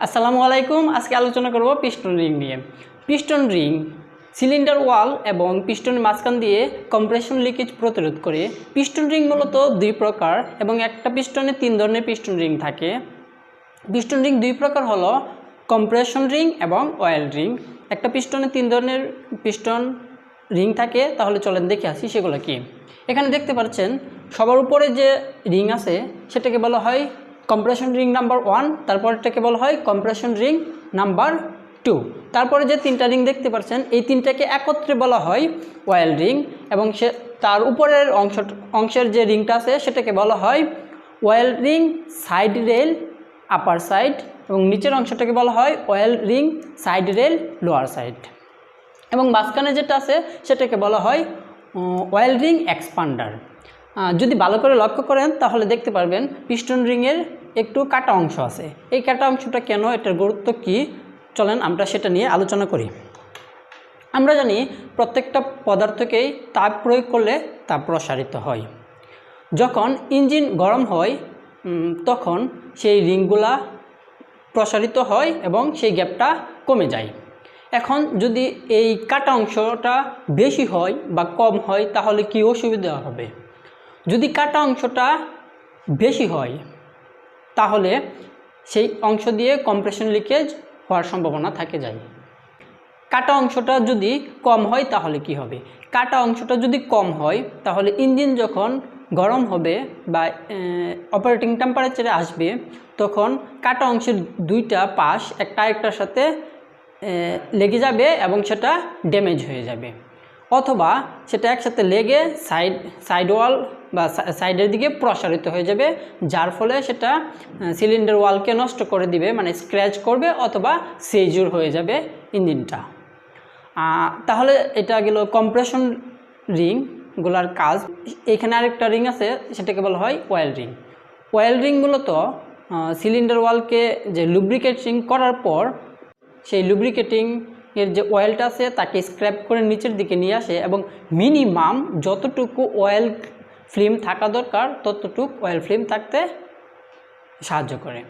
আসসালামু আলাইকুম। আজকে আলোচনা করব পিস্টন রিং নিয়ে। পিস্টন রিং সিলিন্ডার ওয়াল এবং পিস্টনের মাঝখান দিয়ে কম্প্রেশন লিকেজ প্রতিরোধ করে। পিস্টন রিং মূলত দুই প্রকার এবং একটা পিস্টনে তিন ধরনের পিস্টন রিং থাকে। পিস্টন রিং দুই প্রকার হলো কম্প্রেশন রিং এবং অয়েল রিং। একটা পিস্টনে তিন ধরনের পিস্টন রিং থাকে, তাহলে চলেন দেখে আসি সেগুলো কি। এখানে দেখতে পাচ্ছেন সবার উপরে যে রিং আছে সেটাকে বলা হয় কম্প্রেশন রিং নাম্বার 1, তারপরটাকে বলা হয় কম্প্রেশন রিং নাম্বার 2। তারপরে যে তিনটা রিং দেখতে পাচ্ছেন এই তিনটাকে একত্রে বলা হয় অয়েল রিং, এবং তার উপরের অংশের যে রিংটা আছে সেটাকে বলা হয় অয়েল রিং সাইড রেল আপার সাইড, এবং নিচের অংশটাকে বলা হয় oil ring side rail lower side, এবং মাঝখানে যেটা আছে সেটাকে বলা হয় অয়েল রিং এক্সপান্ডার। যদি ভালো করে লক্ষ্য করেন তাহলে দেখতে পারবেন পিস্টন রিংয়ের একটু কাটা অংশ আছে। এই কাটা অংশটা কেন, এটার গুরুত্ব কি, চলেন আমরা সেটা নিয়ে আলোচনা করি। আমরা জানি প্রত্যেকটা পদার্থকেই তাপ প্রয়োগ করলে তা প্রসারিত হয়। যখন ইঞ্জিন গরম হয় তখন সেই রিংগুলা প্রসারিত হয় এবং সেই গ্যাপটা কমে যায়। এখন যদি এই কাটা অংশটা বেশি হয় বা কম হয় তাহলে কি অসুবিধা হবে? যদি কাটা অংশটা বেশি হয় তাহলে সেই অংশ দিয়ে কম্প্রেশন লিকেজ হওয়ার সম্ভাবনা থাকে যায়। কাটা অংশটা যদি কম হয় তাহলে কি হবে? কাটা অংশটা যদি কম হয় তাহলে ইঞ্জিন যখন গরম হবে বা অপারেটিং টেম্পারেচারে আসবে তখন কাটা অংশের দুইটা পাশ একটা আরেকটার সাথে লেগে যাবে এবং সেটা ড্যামেজ হয়ে যাবে, অথবা সেটা একসাথে লেগে সাইড ওয়াল বা সাইডের দিকে প্রসারিত হয়ে যাবে, যার ফলে সেটা সিলিন্ডার ওয়ালকে নষ্ট করে দিবে, মানে স্ক্র্যাচ করবে অথবা সিজুর হয়ে যাবে ইঞ্জিনটা। তাহলে এটা গেল কম্প্রেশন রিংগুলার কাজ। এখানে আরেকটা রিং আছে সেটাকে বলা হয় অয়েল রিং। অয়েল রিং মূলত সিলিন্ডার ওয়ালকে যে লুব্রিকেটিং করার পর সেই লুব্রিকেটিং এর যে অয়েলটা আছে তাকে স্ক্র্যাপ করে নিচের দিকে নিয়ে আসে এবং মিনিমাম যতটুকু অয়েল ফিল্ম থাকা দরকার ততটুকু অয়েল ফিল্ম থাকতে সাহায্য করে।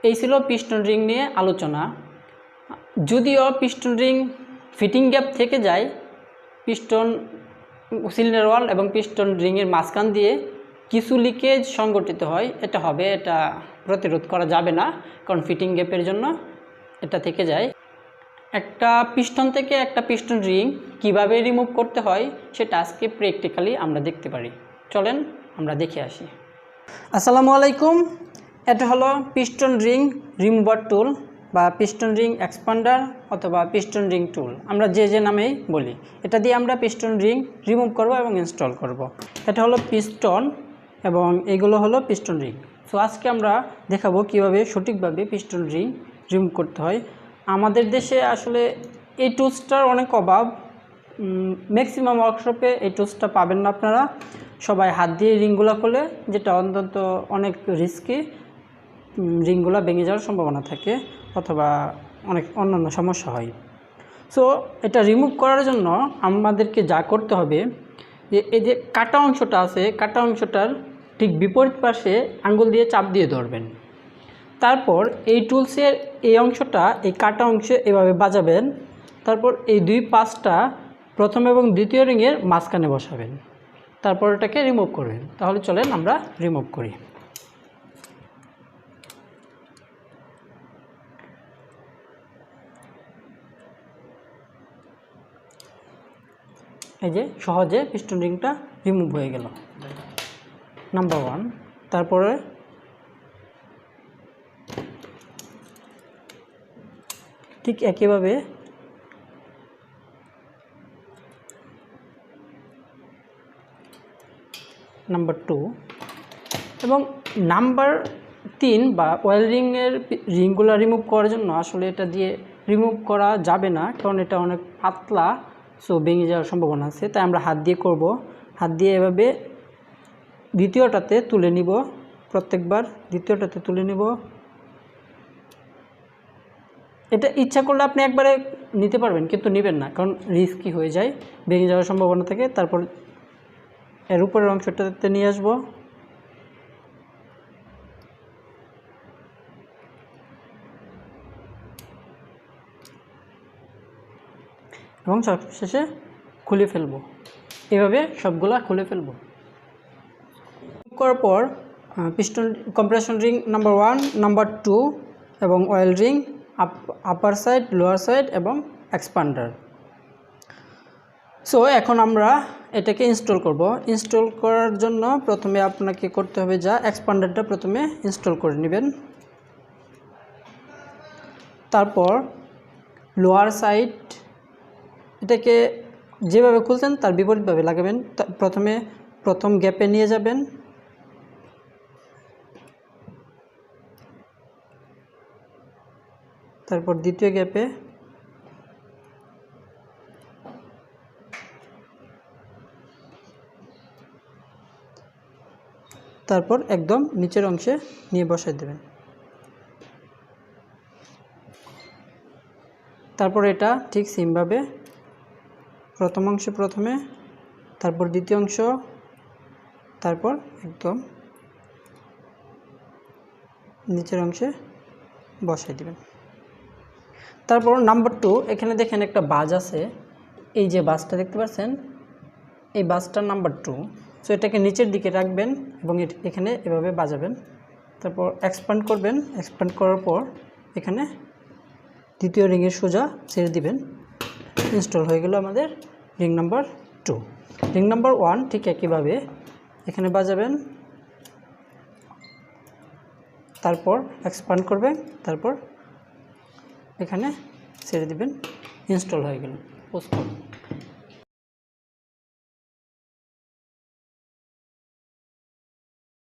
এই ছিল পিস্টন রিং নিয়ে আলোচনা। যদিও পিস্টন রিং ফিটিং গ্যাপ থেকে যায়, পিস্টন সিলিন্ডার ওয়াল এবং পিস্টন রিংয়ের মাঝখান দিয়ে কিছু লিকেজ সংঘটিত হয়, এটা প্রতিরোধ করা যাবে না, কারণ ফিটিং গ্যাপের জন্য এটা থেকে যায়। একটা পিস্টন থেকে একটা পিস্টন রিং কিভাবে রিমুভ করতে হয় সেটা আজকে প্র্যাকটিক্যালি আমরা দেখতে পারি। চলেন আমরা দেখে আসি। আসসালামু আলাইকুম। এটা হলো পিস্টন রিং রিমুভার টুল বা পিস্টন রিং এক্সপান্ডার অথবা পিস্টন রিং টুল, আমরা যে নামেই বলি। এটা দিয়ে আমরা পিস্টন রিং রিমুভ করব এবং ইনস্টল করব। এটা হলো পিস্টন এবং এগুলো হলো পিস্টন রিং। সো আজকে আমরা দেখাবো কিভাবে সঠিকভাবে পিস্টন রিং রিমুভ করতে হয়। আমাদের দেশে আসলে এই টুলসটার অনেক অভাব, ম্যাক্সিমাম ওয়ার্কশপে এই টুলসটা পাবেন না আপনারা। সবাই হাত দিয়ে রিংগুলো খোলে, যেটা অন্তত অনেক রিস্কি, রিংগুলো ভেঙে যাওয়ার সম্ভাবনা থাকে অথবা অনেক অন্যান্য সমস্যা হয়। সো এটা রিমুভ করার জন্য আমাদেরকে যা করতে হবে যে এই যে কাটা অংশটা আছে, কাটা অংশটার ঠিক বিপরীত পাশে আঙ্গুল দিয়ে চাপ দিয়ে ধরবেন। তারপর এই টুলসের এই অংশটা এই কাটা অংশে এভাবে বাজাবেন। তারপর এই দুই পাশটা প্রথম এবং দ্বিতীয় রিংয়ের মাঝখানে বসাবেন, তারপর এটাকে রিমুভ করবেন। তাহলে চলেন আমরা রিমুভ করি। এই যে সহজে পিস্টন রিংটা রিমুভ হয়ে গেল, নাম্বার 1। তারপরে ঠিক একইভাবে নাম্বার 2 এবং নাম্বার 3 বা অয়েল রিংয়ের রিংগুলো রিমুভ করার জন্য আসলে এটা দিয়ে রিমুভ করা যাবে না, কারণ এটা অনেক পাতলা, সো ভেঙে যাওয়ার সম্ভাবনা আছে। তাই আমরা হাত দিয়ে করব। হাত দিয়ে এভাবে দ্বিতীয়টাতে তুলে নিব, প্রত্যেকবার দ্বিতীয়টাতে তুলে নিব। এটা ইচ্ছা করলে আপনি একবারে নিতে পারবেন, কিন্তু নেবেন না, কারণ রিস্কি হয়ে যায়, ভেঙে যাওয়ার সম্ভাবনা থাকে। তারপর এর উপরের অংশটাতে নিয়ে আসবো, এবং সবশেষে খুলে ফেলব। এভাবে সবগুলা খুলে ফেলব। করার পর piston compression ring number 1, number 2 এবং অয়েল রিং, আপার সাইড, লোয়ার সাইড এবং এক্সপান্ডার। সো এখন আমরা এটাকে ইনস্টল করব। ইনস্টল করার জন্য প্রথমে আপনাকে করতে হবে যা, এক্সপান্ডারটা প্রথমে ইনস্টল করে নেবেন। তারপর লোয়ার সাইড, এটাকে যেভাবে খুলছেন তার বিপরীতভাবে লাগাবেন। প্রথম গ্যাপে নিয়ে যাবেন, তারপর দ্বিতীয় গ্যাপে, তারপর একদম নিচের অংশে নিয়ে বসাই দেবেন। তারপর এটা ঠিক সেমভাবে প্রথম অংশে প্রথমে, তারপর দ্বিতীয় অংশ, তারপর একদম নিচের অংশে বসাই দেবেন। তারপর নাম্বার 2, এখানে দেখেন একটা বাজ আছে, এই যে বাজটা দেখতে পাচ্ছেন, এই বাজটার নাম্বার 2। সো এটাকে নিচের দিকে রাখবেন এবং এখানে এভাবে বাজাবেন। তারপর এক্সপ্যান্ড করবেন। এক্সপ্যান্ড করার পর এখানে দ্বিতীয় রিংয়ের সোজা ছেড়ে দিবেন। ইনস্টল হয়ে গেল আমাদের রিং নাম্বার 2। রিং নাম্বার 1 ঠিক একইভাবে এখানে বাজাবেন, তারপর এক্সপ্যান্ড করবেন, তারপর এখানে ছেড়ে দিবেন। ইনস্টল হয়ে গেল। পোস্ট করুন।